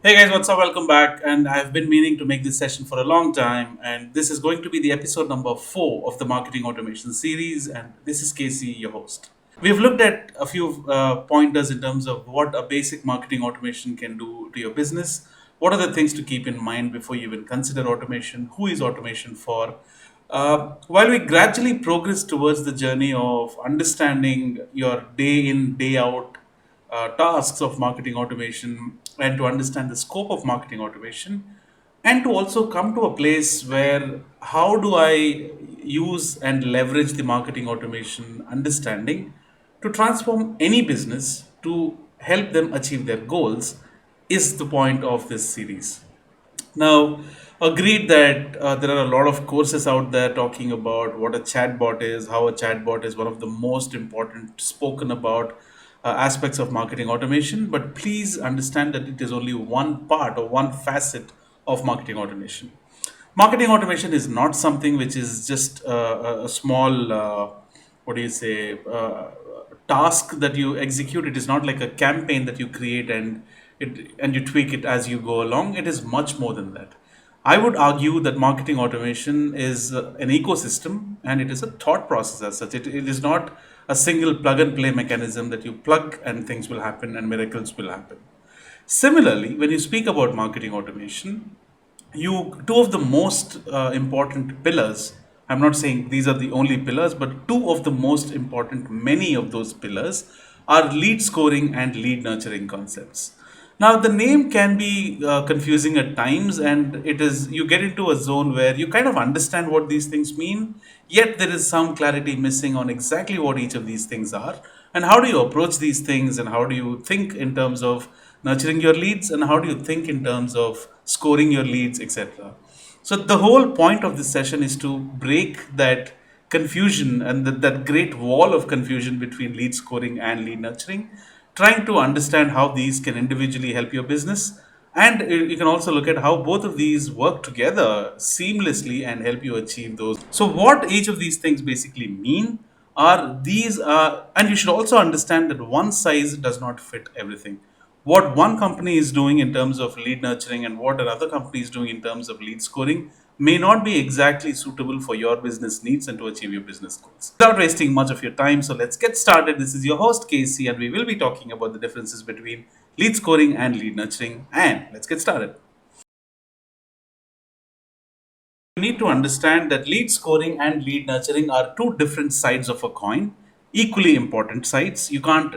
Hey guys, what's up? Welcome back. And I've been meaning to make this session for a long time. And this is going to be the episode number 4 of the marketing automation series. And this is Casey, your host. We've looked at a few pointers in terms of what a basic marketing automation can do to your business. What are the things to keep in mind before you even consider automation? Who is automation for? While we gradually progress towards the journey of understanding your day in, day out tasks of marketing automation and to understand the scope of marketing automation and to also come to a place where how do I use and leverage the marketing automation understanding to transform any business to help them achieve their goals is the point of this series. Now, agreed that there are a lot of courses out there talking about what a chatbot is, how a chatbot is one of the most important spoken about aspects of marketing automation. But please understand that it is only one part or one facet of marketing automation. Marketing automation is not something which is just a small, what do you say, task that you execute. It is not like a campaign that you create and you tweak it as you go along. It is much more than that. I would argue that marketing automation is an ecosystem and it is a thought process as such. It is not a single plug and play mechanism that you plug and things will happen and miracles will happen. Similarly, when you speak about marketing automation, you two of the most important pillars. I'm not saying these are the only pillars, but two of the most important, many of those pillars are lead scoring and lead nurturing concepts. Now, the name can be confusing at times, and it is you get into a zone where you kind of understand what these things mean, yet there is some clarity missing on exactly what each of these things are, and how do you approach these things, and how do you think in terms of nurturing your leads, and how do you think in terms of scoring your leads, etc. So, the whole point of this session is to break that confusion and that great wall of confusion between lead scoring and lead nurturing, trying to understand how these can individually help your business. And you can also look at how both of these work together seamlessly and help you achieve those. So, what each of these things basically mean are these are, and you should also understand that one size does not fit everything. What one company is doing in terms of lead nurturing and what another company is doing in terms of lead scoring may not be exactly suitable for your business needs and to achieve your business goals. Without wasting much of your time, so let's get started. This is your host Casey, and we will be talking about the differences between lead scoring and lead nurturing. And let's get started. You need to understand that lead scoring and lead nurturing are two different sides of a coin, equally important sides. You can't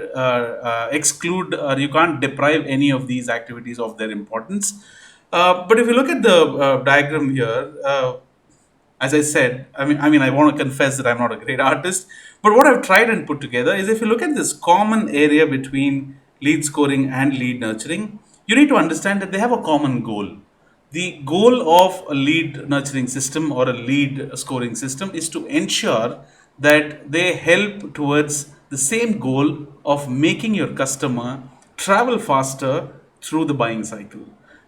exclude or you can't deprive any of these activities of their importance. But if you look at the diagram here, as I said, I want to confess that I'm not a great artist, but what I've tried and put together is if you look at this common area between lead scoring and lead nurturing, you need to understand that they have a common goal. The goal of a lead nurturing system or a lead scoring system is to ensure that they help towards the same goal of making your customer travel faster through the buying cycle.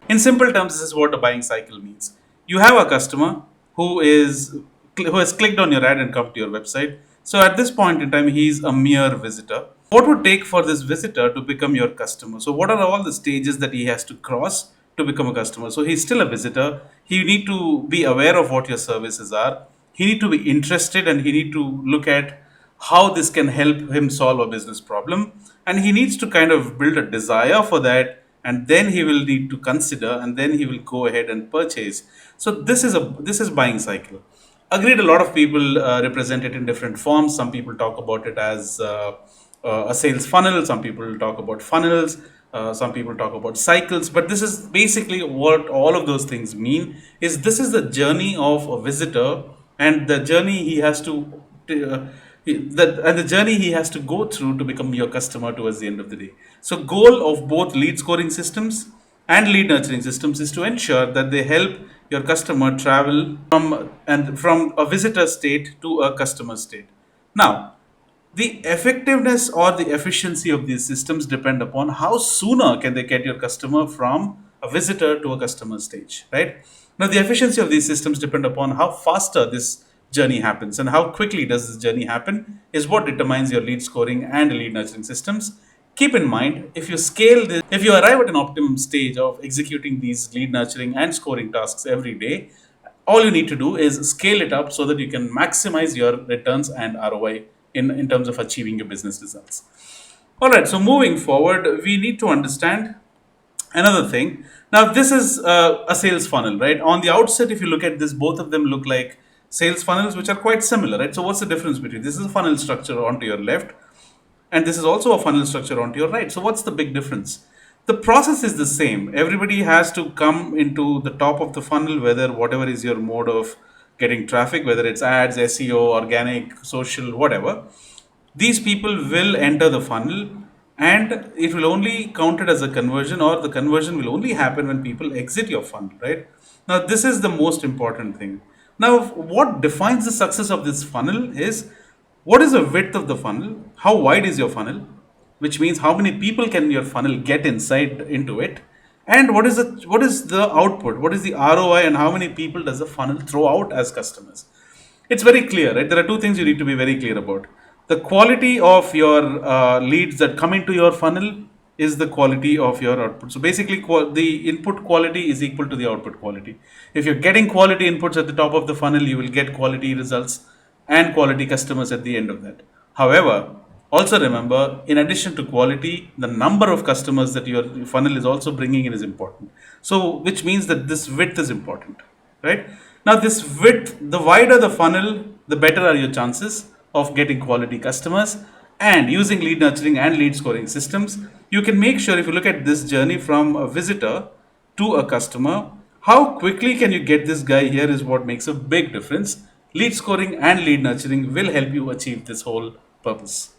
In simple terms, this is what a buying cycle means. You have a customer who is who has clicked on your ad and come to your website. So at this point in time, he is a mere visitor. What would take for this visitor to become your customer? So what are all the stages that he has to cross to become a customer? So he's still a visitor. He need to be aware of what your services are. He need to be interested and he need to look at how this can help him solve a business problem. And he needs to kind of build a desire for that, and then he will need to consider and then he will go ahead and purchase. So this is buying cycle. Agreed, a lot of people represent it in different forms. Some people talk about it as a sales funnel, some people talk about funnels, some people talk about cycles, but this is basically what all of those things mean. Is this is the journey of a visitor and the journey he has to uh, and the journey he has to go through to become your customer towards the end of the day. So goal of both lead scoring systems and lead nurturing systems is to ensure that they help your customer travel from a visitor state to a customer state. Now, the effectiveness or the efficiency of these systems depend upon how sooner can they get your customer from a visitor to a customer stage, right? Now, the efficiency of these systems depend upon how faster this journey happens and how quickly does this journey happen is what determines your lead scoring and lead nurturing systems. keep in mind, if you scale this, if you arrive at an optimum stage of executing these lead nurturing and scoring tasks every day, all you need to do is scale it up so that you can maximize your returns and ROI in terms of achieving your business results. All right, so moving forward, we need to understand another thing. Now, this is a sales funnel, right? On the outset, if you look at this, both of them look like sales funnels, which are quite similar, right? So, what's the difference between this is a funnel structure onto your left, and this is also a funnel structure onto your right. So, what's the big difference? The process is the same. Everybody has to come into the top of the funnel, whether whatever is your mode of getting traffic, whether it's ads, SEO, organic, social, whatever. These people will enter the funnel, and it will only count it as a conversion, or the conversion will only happen when people exit your funnel, right? Now, this is the most important thing. Now, what defines the success of this funnel is what is the width of the funnel, how wide is your funnel, which means how many people can your funnel get inside into it, and what is the output, what is the ROI, and how many people does the funnel throw out as customers. It's very clear, right? There are two things you need to be very clear about. The quality of your leads that come into your funnel is the quality of your output. So basically, the input quality is equal to the output quality. If you're getting quality inputs at the top of the funnel, you will get quality results and quality customers at the end of that. However, also remember, in addition to quality, the number of customers that your funnel is also bringing in is important. So, which means that this width is important, right? Now, this width, the wider the funnel, the better are your chances of getting quality customers. And using lead nurturing and lead scoring systems, you can make sure, if you look at this journey from a visitor to a customer, how quickly can you get this guy here is what makes a big difference. Lead scoring and lead nurturing will help you achieve this whole purpose.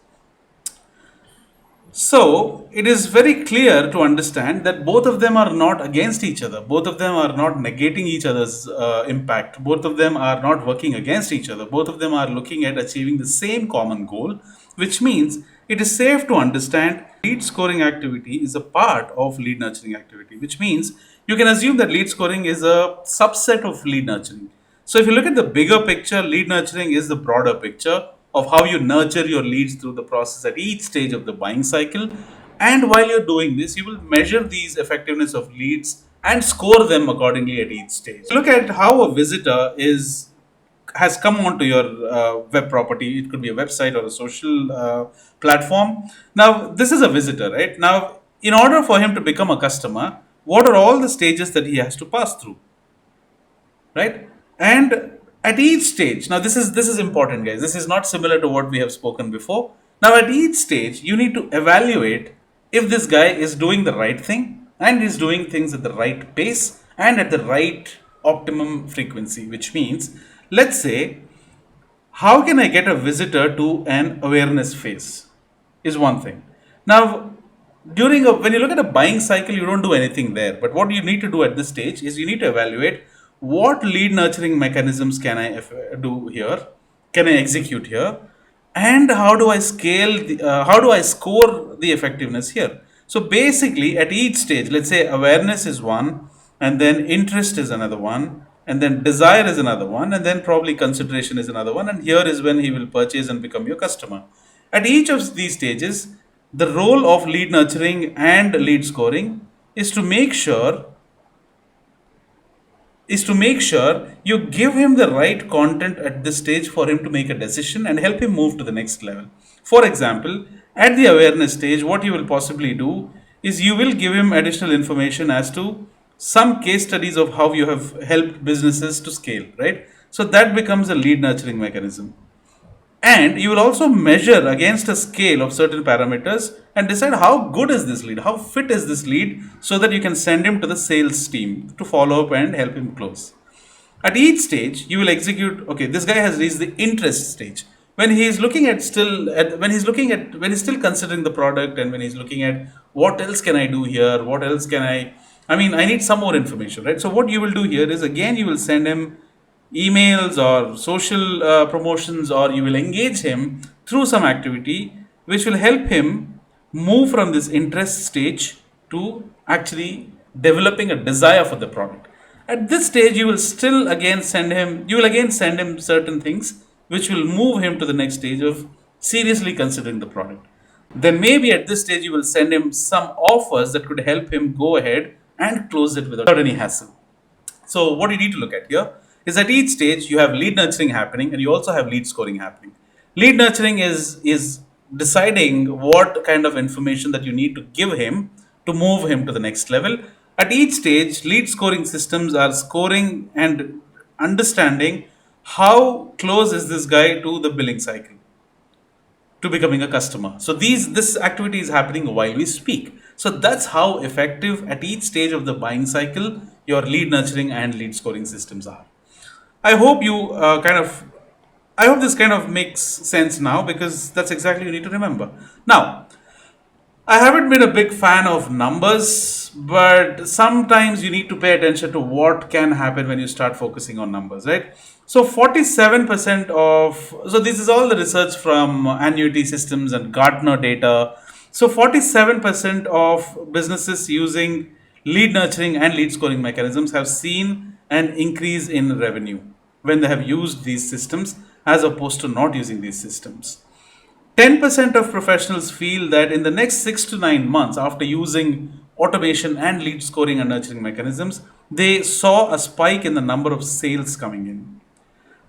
So, it is very clear to understand that both of them are not against each other. Both of them are not negating each other's impact. Both of them are not working against each other. Both of them are looking at achieving the same common goal, which means it is safe to understand lead scoring activity is a part of lead nurturing activity, which means you can assume that lead scoring is a subset of lead nurturing. So, if you look at the bigger picture, lead nurturing is the broader picture of how you nurture your leads through the process at each stage of the buying cycle. And while you're doing this, you will measure these effectiveness of leads and score them accordingly at each stage. Look at how a visitor has come onto your web property. It could be a website or a social platform. Now, this is a visitor, right? Now, in order for him to become a customer, what are all the stages that he has to pass through? Right? And at each stage, now this is important, guys. This is not similar to what we have spoken before. Now, at each stage, you need to evaluate if this guy is doing the right thing and is doing things at the right pace and at the right optimum frequency, which means, let's say, how can I get a visitor to an awareness phase is one thing. Now, when you look at a buying cycle, you don't do anything there. But what you need to do at this stage is you need to evaluate what lead nurturing mechanisms can I do here, can I execute here, and how do I how do I score the effectiveness here. So basically, at each stage, let's say awareness is one, and then interest is another one, and then desire is another one, and then probably consideration is another one, and here is when he will purchase and become your customer. At each of these stages, the role of lead nurturing and lead scoring is to make sure you give him the right content at this stage for him to make a decision and help him move to the next level. For example, at the awareness stage, what you will possibly do is you will give him additional information as to some case studies of how you have helped businesses to scale, right? So that becomes a lead nurturing mechanism. And you will also measure against a scale of certain parameters and decide how good is this lead, how fit is this lead, so that you can send him to the sales team to follow up and help him close. At each stage, you will execute, okay, this guy has reached the interest stage. When he is looking at when he's still considering the product, and when he's looking at what else can I do here, what else can I need some more information, right? So what you will do here is, again, you will send him emails or social promotions, or you will engage him through some activity which will help him move from this interest stage to actually developing a desire for the product. At this stage, you will again send him certain things which will move him to the next stage of seriously considering the product. then maybe at this stage you will send him some offers that could help him go ahead and close it without any hassle. So what you need to look at here is at each stage you have lead nurturing happening and you also have lead scoring happening. Lead nurturing is deciding what kind of information that you need to give him to move him to the next level. At each stage, lead scoring systems are scoring and understanding how close is this guy to the billing cycle, to becoming a customer. So this activity is happening while we speak. So that's how effective at each stage of the buying cycle your lead nurturing and lead scoring systems are. I hope you I hope this kind of makes sense now, because that's exactly you need to remember. Now, I haven't been a big fan of numbers, but sometimes you need to pay attention to what can happen when you start focusing on numbers, right? So 47% of, so this is all the research from annuity systems and Gartner data. So 47% of businesses using lead nurturing and lead scoring mechanisms have seen an increase in revenue when they have used these systems as opposed to not using these systems. 10% of professionals feel that in the next 6 to 9 months after using automation and lead scoring and nurturing mechanisms, they saw a spike in the number of sales coming in.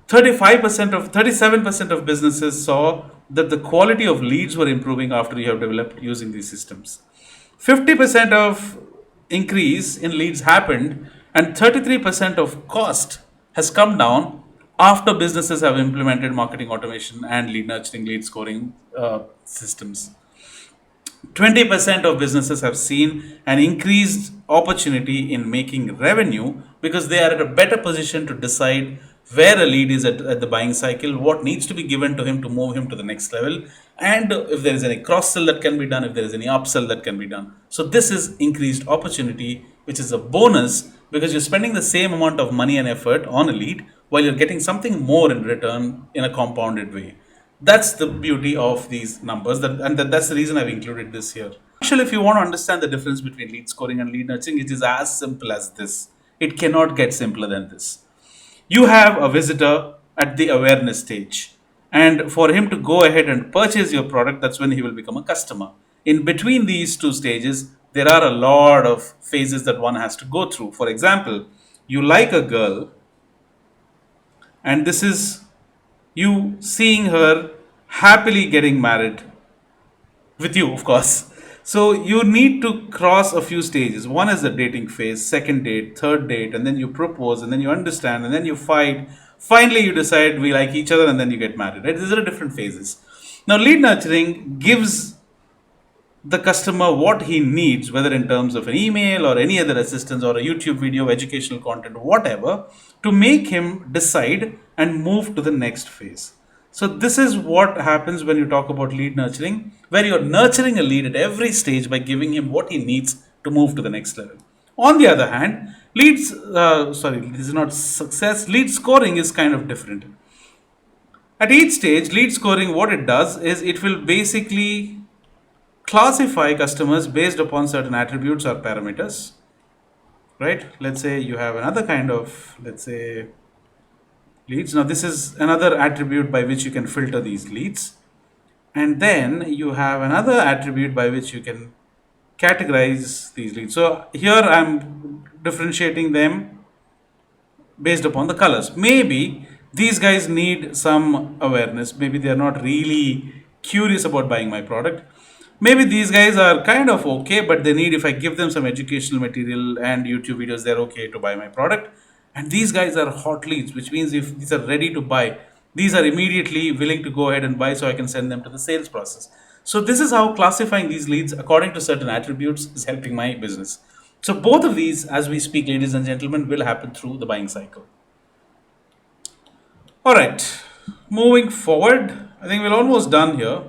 37% of businesses saw that the quality of leads were improving after you have developed using these systems. 50% of increase in leads happened, and 33% of cost has come down after businesses have implemented marketing automation and lead nurturing, lead scoring systems. 20% of businesses have seen an increased opportunity in making revenue because they are at a better position to decide where a lead is at the buying cycle, what needs to be given to him to move him to the next level, and if there is any cross sell that can be done, if there is any upsell that can be done. So, this is increased opportunity, which is a bonus because you're spending the same amount of money and effort on a lead while you're getting something more in return in a compounded way. That's the beauty of these numbers, that's the reason I've included this here. Actually, if you want to understand the difference between lead scoring and lead nurturing, it is as simple as this. It cannot get simpler than this. You have a visitor at the awareness stage, and for him to go ahead and purchase your product, that's when he will become a customer. In between these two stages, there are a lot of phases that one has to go through. For example, you like a girl, and this is you seeing her happily getting married with you, of course. So you need to cross a few stages. One is the dating phase, second date, third date, and then you propose, and then you understand, and then you fight. Finally, you decide we like each other, and then you get married. Right? These are different phases. Now, lead nurturing gives the customer what he needs, whether in terms of an email or any other assistance or a YouTube video, educational content, whatever, to make him decide and move to the next phase. So, this is what happens when you talk about lead nurturing, where you're nurturing a lead at every stage by giving him what he needs to move to the next level. On the other hand, this is not success, lead scoring is kind of different. At each stage, lead scoring, what it does is it will basically classify customers based upon certain attributes or parameters, right? Let's say you have another kind of, let's say, leads. Now, this is another attribute by which you can filter these leads. And then you have another attribute by which you can categorize these leads. So, here I'm differentiating them based upon the colors. Maybe these guys need some awareness. Maybe they're not really curious about buying my product. Maybe these guys are kind of okay, but they need, if I give them some educational material and YouTube videos, they're okay to buy my product. And these guys are hot leads, which means if these are ready to buy, these are immediately willing to go ahead and buy, so I can send them to the sales process. So this is how classifying these leads according to certain attributes is helping my business. So both of these, as we speak, ladies and gentlemen, will happen through the buying cycle. All right, moving forward, I think we're almost done here.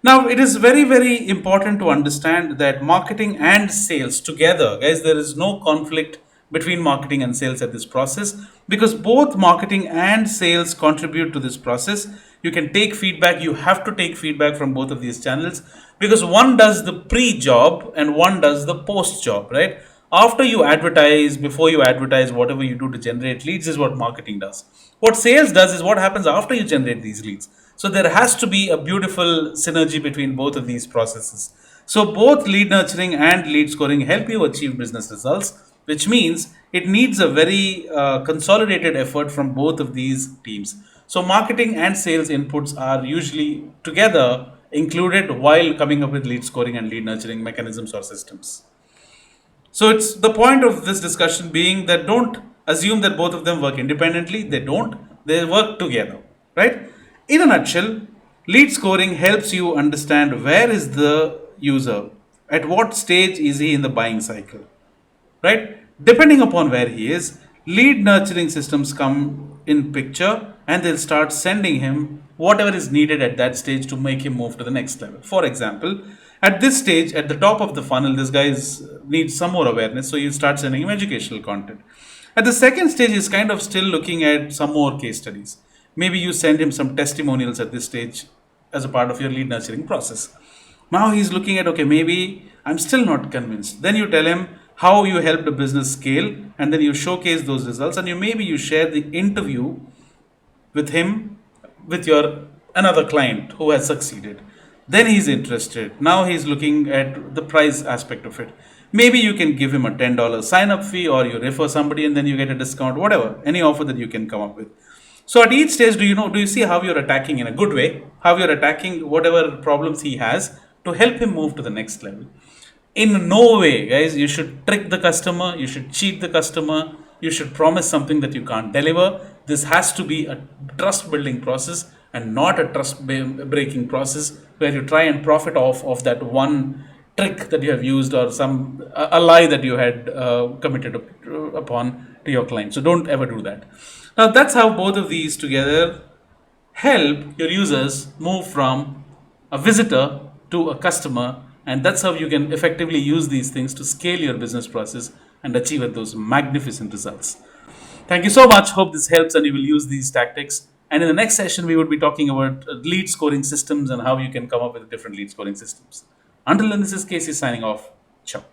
Now, it is very, very important to understand that marketing and sales together, guys, there is no conflict between marketing and sales at this process, because both marketing and sales contribute to this process. You can take feedback, you have to take feedback from both of these channels, because one does the pre job and one does the post job, right? After you advertise, before you advertise, whatever you do to generate leads is what marketing does. What sales does is what happens after you generate these leads. So there has to be a beautiful synergy between both of these processes. So both lead nurturing and lead scoring help you achieve business results, which means it needs a very consolidated effort from both of these teams. So marketing and sales inputs are usually together included while coming up with lead scoring and lead nurturing mechanisms or systems. So it's the point of this discussion being that don't assume that both of them work independently. They don't. They work together, right? In a nutshell, lead scoring helps you understand where is the user, at what stage is he in the buying cycle, right? Depending upon where he is, lead nurturing systems come in picture and they'll start sending him whatever is needed at that stage to make him move to the next level. For example, at this stage, at the top of the funnel, this guy needs some more awareness, so you start sending him educational content. At the second stage, he's kind of still looking at some more case studies. Maybe you send him some testimonials at this stage as a part of your lead nurturing process. Now he's looking at, okay, maybe I'm still not convinced. Then you tell him how you helped a business scale, and then you showcase those results, and you share the interview with him, with your another client who has succeeded. Then he's interested. Now he's looking at the price aspect of it. Maybe you can give him a $10 sign up fee, or you refer somebody and then you get a discount, whatever, any offer that you can come up with. So at each stage, do you see how you're attacking in a good way, how you're attacking whatever problems he has to help him move to the next level? In no way, guys, you should trick the customer, you should cheat the customer, you should promise something that you can't deliver. This has to be a trust building process and not a trust breaking process where you try and profit off of that one trick that you have used, or a lie that you had committed upon to your client. So don't ever do that. Now that's how both of these together help your users move from a visitor to a customer, and that's how you can effectively use these things to scale your business process and achieve those magnificent results. Thank you so much. Hope this helps and you will use these tactics. And in the next session, we would be talking about lead scoring systems and how you can come up with different lead scoring systems. Until then, this is Casey signing off. Ciao.